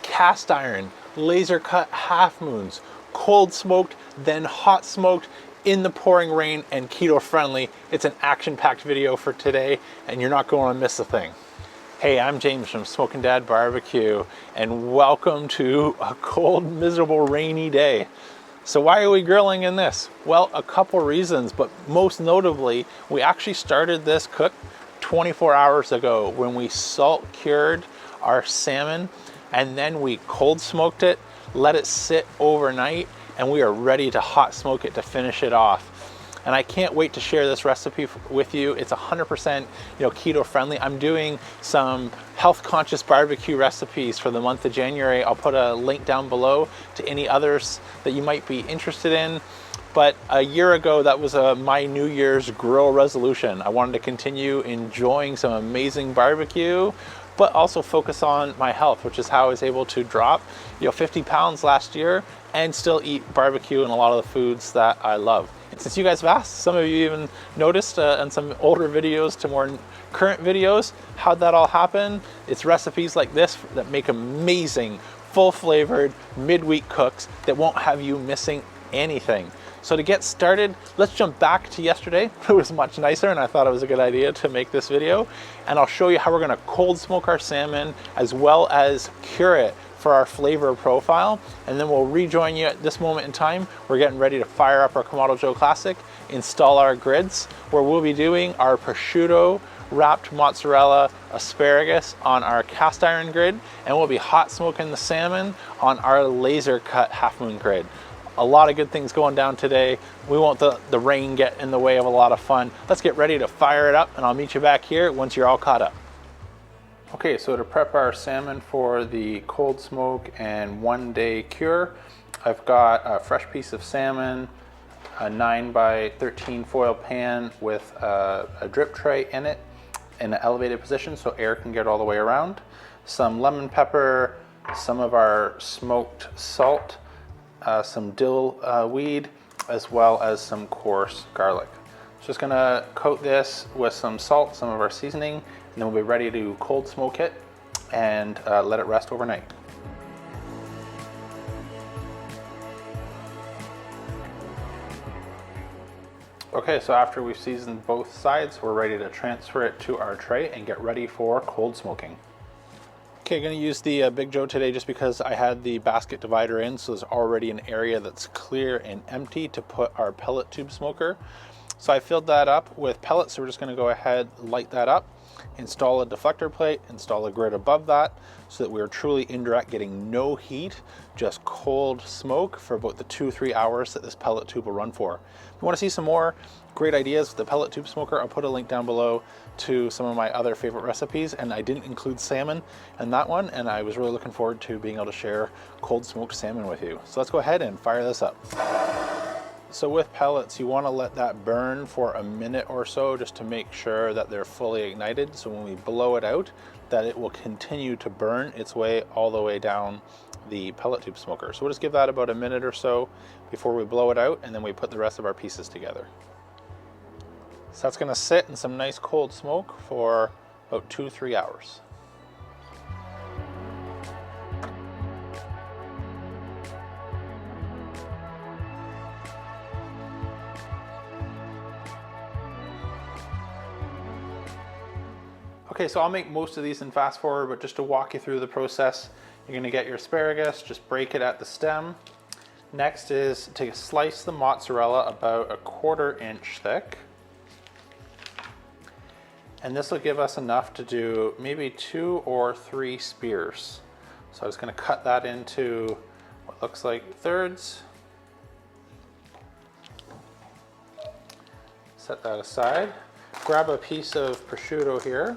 cast iron, laser cut half moons, cold smoked, then hot smoked in the pouring rain and keto friendly. It's an action-packed video for today and you're not going to miss a thing. Hey, I'm James from Smokin' Dad Barbecue and welcome to a cold, miserable, rainy day. So why are we grilling in this? Well, a couple reasons, but most notably, we actually started this cook 24 hours ago when we salt cured our salmon and then we cold smoked it, let it sit overnight, and we are ready to hot smoke it to finish it off. And I can't wait to share this recipe with you. It's 100% keto friendly. I'm doing some health conscious barbecue recipes for the month of January. I'll put a link down below to any others that you might be interested in. But a year ago, that was my New Year's grill resolution. I wanted to continue enjoying some amazing barbecue, but also focus on my health, which is how I was able to drop 50 pounds last year and still eat barbecue and a lot of the foods that I love. And since you guys have asked, some of you even noticed in some older videos to more current videos, how'd that all happen? It's recipes like this that make amazing, full flavored, midweek cooks that won't have you missing anything. So to get started, let's jump back to yesterday. It was much nicer and I thought it was a good idea to make this video. And I'll show you how we're gonna cold smoke our salmon as well as cure it for our flavor profile. And then we'll rejoin you at this moment in time. We're getting ready to fire up our Kamado Joe Classic, install our grids, where we'll be doing our prosciutto wrapped mozzarella asparagus on our cast iron grid, and we'll be hot smoking the salmon on our laser cut half moon grid. A lot of good things going down today. We won't the rain get in the way of a lot of fun. Let's get ready to fire it up and I'll meet you back here once you're all caught up. Okay, so to prep our salmon for the cold smoke and 1-day cure, I've got a fresh piece of salmon, a 9x13 foil pan with a drip tray in it in an elevated position so air can get all the way around, some lemon pepper, some of our smoked salt, some dill weed, as well as some coarse garlic. Just gonna coat this with some salt, some of our seasoning, and then we'll be ready to cold smoke it and let it rest overnight. Okay, so after we've seasoned both sides, we're ready to transfer it to our tray and get ready for cold smoking. Okay, I'm gonna use the Big Joe today just because I had the basket divider in, so there's already an area that's clear and empty to put our pellet tube smoker. So I filled that up with pellets, so we're just gonna go ahead, light that up, install a deflector plate, install a grid above that, so that we're truly indirect, getting no heat, just cold smoke for about the 2-3 hours that this pellet tube will run for. If you wanna see some more great ideas with the pellet tube smoker, I'll put a link down below to some of my other favorite recipes, and I didn't include salmon in that one, and I was really looking forward to being able to share cold smoked salmon with you. So let's go ahead and fire this up. So with pellets, you want to let that burn for a minute or so just to make sure that they're fully ignited. So when we blow it out, that it will continue to burn its way all the way down the pellet tube smoker. So we'll just give that about a minute or so before we blow it out, and then we put the rest of our pieces together. So that's going to sit in some nice cold smoke for about 2-3 hours. Okay, so I'll make most of these in fast forward, but just to walk you through the process, you're gonna get your asparagus, just break it at the stem. Next is to slice the mozzarella about 1/4 inch thick. And this will give us enough to do maybe 2 or 3 spears. So I'm just gonna cut that into what looks like thirds. Set that aside. Grab a piece of prosciutto here.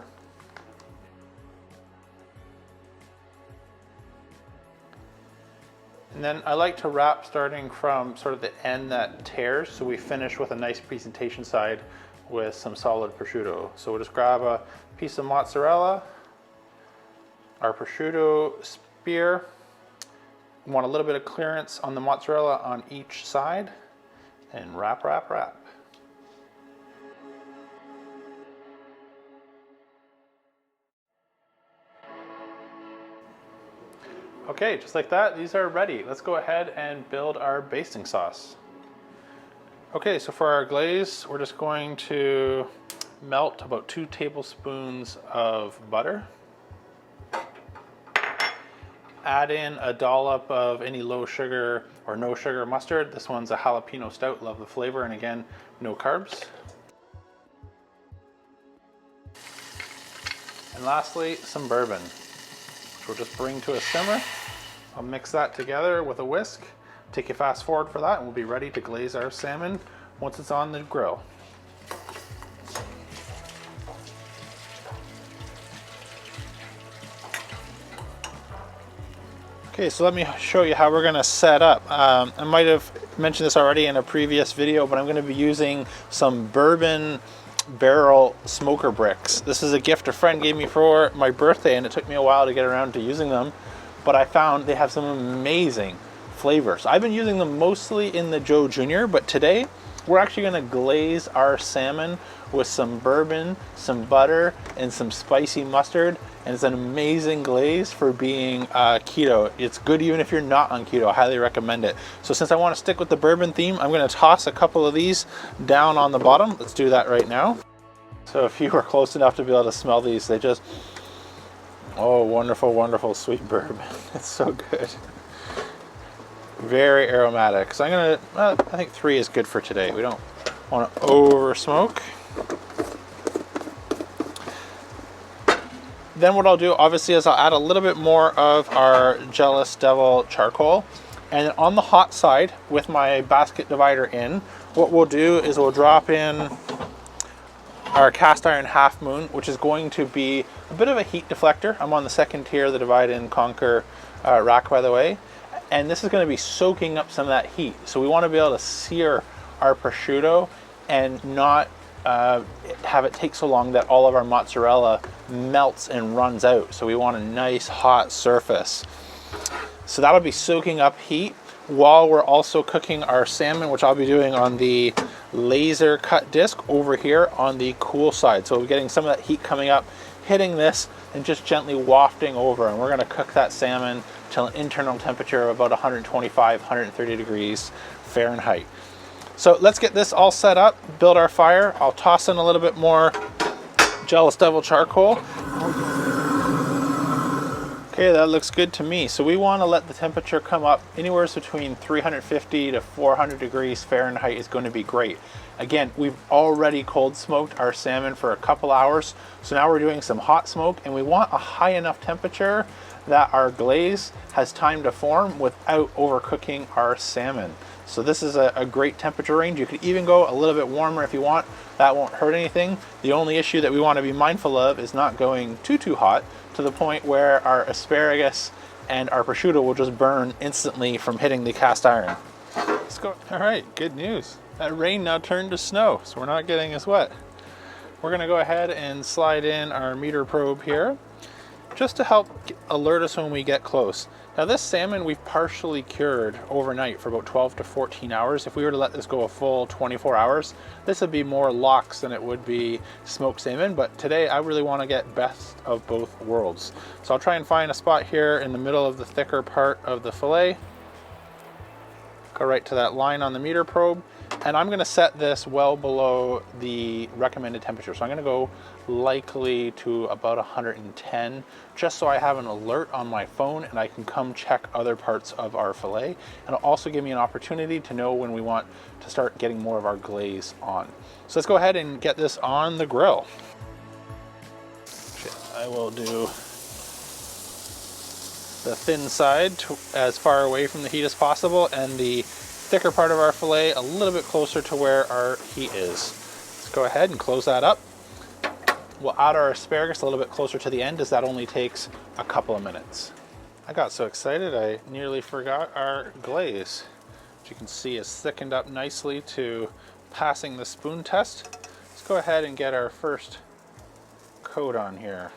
And then I like to wrap starting from sort of the end that tears, so we finish with a nice presentation side with some solid prosciutto. So we'll just grab a piece of mozzarella, our prosciutto spear. We want a little bit of clearance on the mozzarella on each side, and wrap, wrap, wrap. Okay, just like that, these are ready. Let's go ahead and build our basting sauce. Okay, so for our glaze, we're just going to melt about 2 tablespoons of butter. Add in a dollop of any low sugar or no sugar mustard. This one's a jalapeno stout, love the flavor, and again, no carbs. And lastly, some bourbon, which we'll just bring to a simmer. I'll mix that together with a whisk. Take you fast forward for that, and we'll be ready to glaze our salmon once it's on the grill. Okay, so let me show you how we're gonna set up. I might have mentioned this already in a previous video, but I'm gonna be using some bourbon barrel smoker bricks. This is a gift a friend gave me for my birthday, and it took me a while to get around to using them, but I found they have some amazing flavors. I've been using them mostly in the Joe Jr., but today we're actually gonna glaze our salmon with some bourbon, some butter, and some spicy mustard. And it's an amazing glaze for being keto. It's good even if you're not on keto. I highly recommend it. So since I want to stick with the bourbon theme, I'm going to toss a couple of these down on the bottom. Let's do that right now. So if you were close enough to be able to smell these, they just, oh, wonderful, wonderful sweet bourbon. It's so good. Very aromatic. So I'm going to, I think 3 is good for today. We don't want to over smoke. Then what I'll do, obviously, is I'll add a little bit more of our Jealous Devil charcoal. And then on the hot side, with my basket divider in, what we'll do is we'll drop in our cast iron half moon, which is going to be a bit of a heat deflector. I'm on the second tier of the divide and conquer rack, by the way. And this is going to be soaking up some of that heat. So we want to be able to sear our prosciutto and not have it take so long that all of our mozzarella melts and runs out. So we want a nice hot surface. So that'll be soaking up heat while we're also cooking our salmon, which I'll be doing on the laser cut disc over here on the cool side. So we're getting some of that heat coming up, hitting this and just gently wafting over. And we're going to cook that salmon till an internal temperature of about 125, 130 degrees Fahrenheit. So let's get this all set up, build our fire. I'll toss in a little bit more Jealous Devil charcoal. Okay, that looks good to me. So we want to let the temperature come up anywhere between 350 to 400 degrees Fahrenheit is going to be great. Again, we've already cold smoked our salmon for a couple hours. So now we're doing some hot smoke, and we want a high enough temperature that our glaze has time to form without overcooking our salmon. So this is a great temperature range. You could even go a little bit warmer if you want. That won't hurt anything. The only issue that we want to be mindful of is not going too hot to the point where our asparagus and our prosciutto will just burn instantly from hitting the cast iron. Let's go. All right, good news. That rain now turned to snow, so we're not getting as wet. We're gonna go ahead and slide in our meter probe here, just to help alert us when we get close. Now this salmon we've partially cured overnight for about 12 to 14 hours. If we were to let this go a full 24 hours, this would be more lox than it would be smoked salmon, but today I really want to get best of both worlds. So I'll try and find a spot here in the middle of the thicker part of the fillet. Go right to that line on the meter probe, and I'm going to set this well below the recommended temperature. So I'm going to go likely to about 110, just so I have an alert on my phone and I can come check other parts of our fillet. And it'll also give me an opportunity to know when we want to start getting more of our glaze on. So let's go ahead and get this on the grill. I will do the thin side as far away from the heat as possible, and the thicker part of our fillet a little bit closer to where our heat is. Let's go ahead and close that up. We'll add our asparagus a little bit closer to the end, as that only takes a couple of minutes. I got so excited I nearly forgot our glaze, which you can see is thickened up nicely to passing the spoon test. Let's go ahead and get our first coat on here.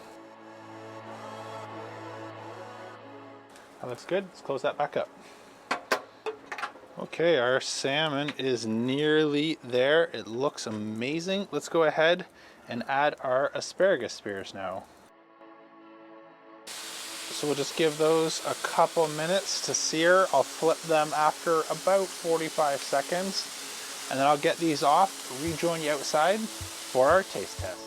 That looks good. Let's close that back up. Okay, our salmon is nearly there. It looks amazing. Let's go ahead and add our asparagus spears now. So we'll just give those a couple minutes to sear. I'll flip them after about 45 seconds, and then I'll get these off, rejoin you outside for our taste test.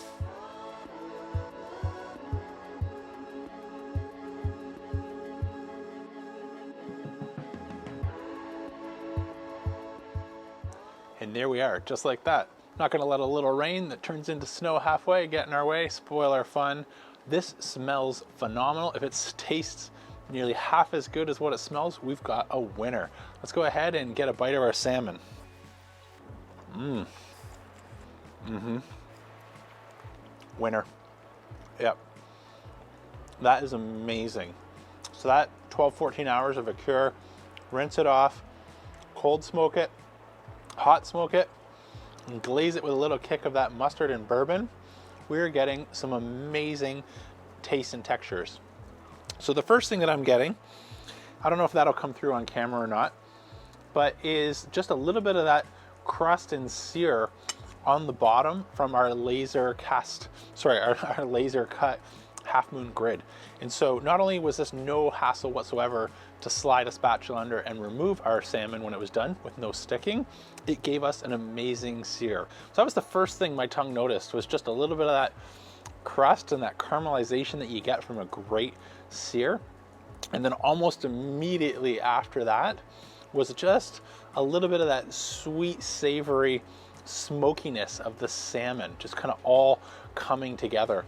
And there we are, just like that. Not gonna let a little rain that turns into snow halfway get in our way, spoil our fun. This smells phenomenal. If it tastes nearly half as good as what it smells, we've got a winner. Let's go ahead and get a bite of our salmon. Winner. Yep. That is amazing. So that 12-14 hours of a cure, rinse it off, cold smoke it, hot smoke it, and glaze it with a little kick of that mustard and bourbon. We're getting some amazing tastes and textures. So the first thing that I'm getting, I don't know if that'll come through on camera or not, but is just a little bit of that crust and sear on the bottom from our laser cut half moon grid. And so not only was this no hassle whatsoever to slide a spatula under and remove our salmon when it was done with no sticking, it gave us an amazing sear. So that was the first thing my tongue noticed, was just a little bit of that crust and that caramelization that you get from a great sear. And then almost immediately after that was just a little bit of that sweet, savory smokiness of the salmon, just kind of all coming together.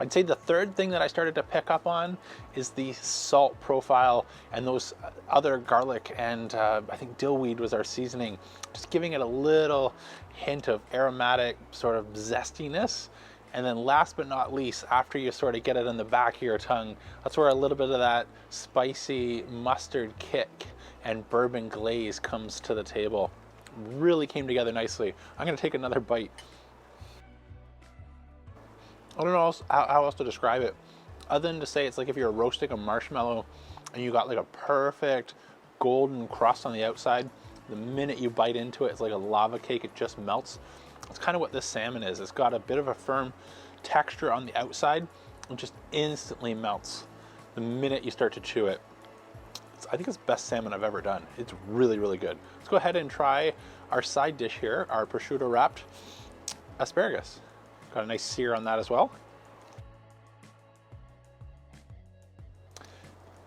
I'd say the third thing that I started to pick up on is the salt profile and those other garlic and I think dillweed was our seasoning, just giving it a little hint of aromatic sort of zestiness. And then last but not least, after you sort of get it in the back of your tongue, that's where a little bit of that spicy mustard kick and bourbon glaze comes to the table. Really came together nicely. I'm gonna take another bite. I don't know how else to describe it, other than to say it's like if you're roasting a marshmallow and you got like a perfect golden crust on the outside. The minute you bite into it, it's like a lava cake, it just melts. That's kind of what this salmon is. It's got a bit of a firm texture on the outside and just instantly melts the minute you start to chew it. I think it's the best salmon I've ever done. It's really, really good. Let's go ahead and try our side dish here, our prosciutto wrapped asparagus. Got a nice sear on that as well.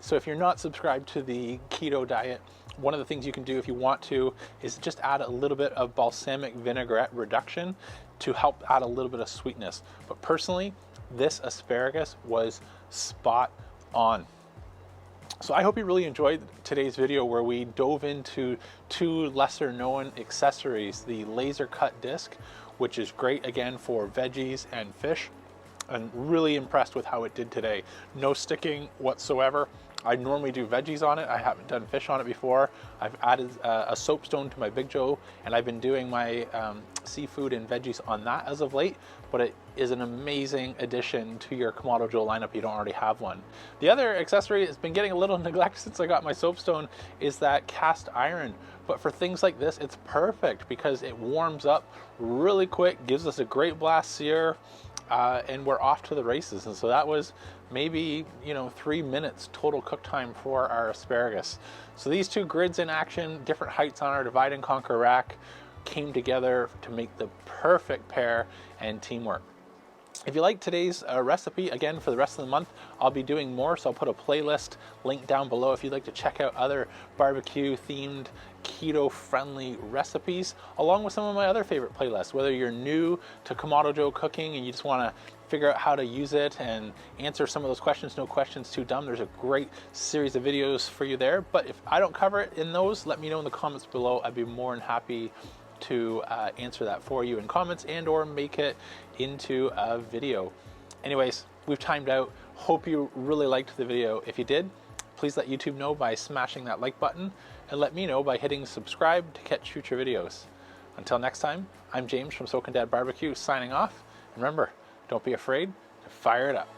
So if you're not subscribed to the keto diet, one of the things you can do if you want to is just add a little bit of balsamic vinaigrette reduction to help add a little bit of sweetness. But personally, this asparagus was spot on. So I hope you really enjoyed today's video where we dove into two lesser known accessories, the laser cut disc, which is great again for veggies and fish. I'm really impressed with how it did today. No sticking whatsoever. I normally do veggies on it. I haven't done fish on it before. I've added a soapstone to my Big Joe, and I've been doing my seafood and veggies on that as of late, but it is an amazing addition to your Kamado Joe lineup if you don't already have one. The other accessory that's been getting a little neglected since I got my soapstone is that cast iron. But for things like this, it's perfect because it warms up really quick, gives us a great blast sear, and we're off to the races. And so that was maybe 3 minutes total cook time for our asparagus. So these two grids in action, different heights on our divide and conquer rack, came together to make the perfect pair and teamwork. If you like today's recipe, again, for the rest of the month, I'll be doing more, so I'll put a playlist link down below if you'd like to check out other barbecue-themed, keto-friendly recipes, along with some of my other favorite playlists. Whether you're new to Kamado Joe cooking and you just want to figure out how to use it and answer some of those questions, no questions too dumb, there's a great series of videos for you there. But if I don't cover it in those, let me know in the comments below. I'd be more than happy to answer that for you in comments and or make it into a video. Anyways, we've timed out. Hope you really liked the video. If you did, please let YouTube know by smashing that like button, and let me know by hitting subscribe to catch future videos. Until next time, I'm James from Soak and Dad Barbecue signing off. And remember, don't be afraid to fire it up.